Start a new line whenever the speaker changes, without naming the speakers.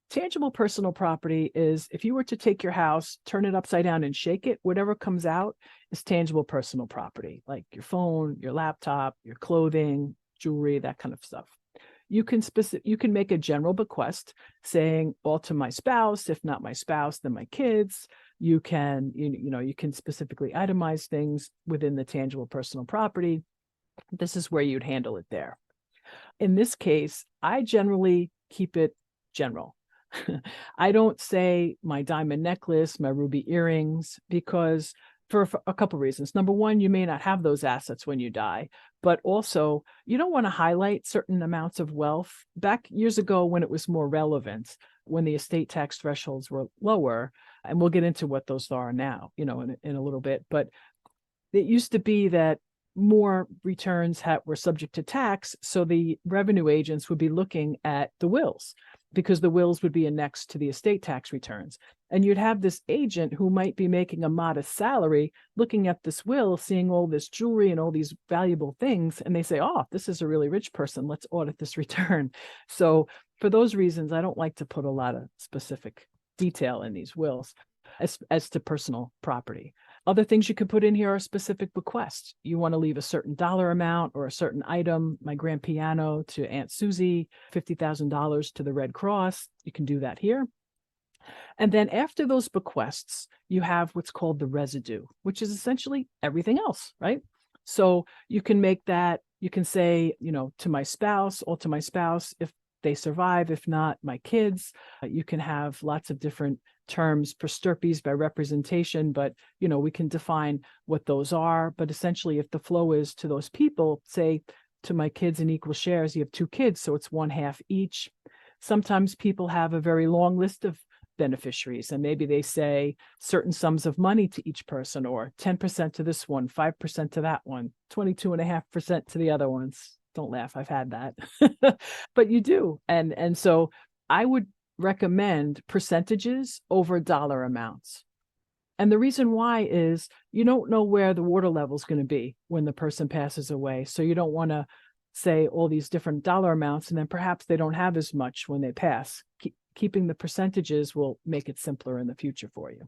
Tangible personal property is if you were to take your house, turn it upside down and shake it, whatever comes out is tangible personal property, like your phone, your laptop, your clothing, jewelry, that kind of stuff. You can make a general bequest saying all to my spouse, if not my spouse, then my kids. You can specifically itemize things within the tangible personal property. This is where you'd handle it there. In this case, I generally keep it general. I don't say my diamond necklace, my ruby earrings, because for a couple of reasons. Number one, you may not have those assets when you die, but also you don't want to highlight certain amounts of wealth. Back years ago, when it was more relevant, when the estate tax thresholds were lower, and we'll get into what those are now, in a little bit, but it used to be that more returns were subject to tax, so the revenue agents would be looking at the wills because the wills would be annexed to the estate tax returns. And you'd have this agent who might be making a modest salary looking at this will, seeing all this jewelry and all these valuable things, and they say, oh, this is a really rich person, let's audit this return. So for those reasons, I don't like to put a lot of specific detail in these wills as to personal property. Other things you could put in here are specific bequests. You want to leave a certain dollar amount or a certain item, my grand piano to Aunt Susie, $50,000 to the Red Cross. You can do that here. And then after those bequests, you have what's called the residue, which is essentially everything else, right? So you can make that, you can say, to my spouse, or to my spouse if they survive, if not, my kids. You can have lots of different terms, prosterpes by representation, but we can define what those are. But essentially, if the flow is to those people, say to my kids in equal shares, you have 2 kids, so it's 1/2 each. Sometimes people have a very long list of beneficiaries, and maybe they say certain sums of money to each person, or 10% to this one, 5% to that one, 22.5% to the other ones. Don't laugh, I've had that. But you do. And so I would recommend percentages over dollar amounts. And the reason why is you don't know where the water level is going to be when the person passes away. So you don't want to say all these different dollar amounts, and then perhaps they don't have as much when they pass. Keeping the percentages will make it simpler in the future for you.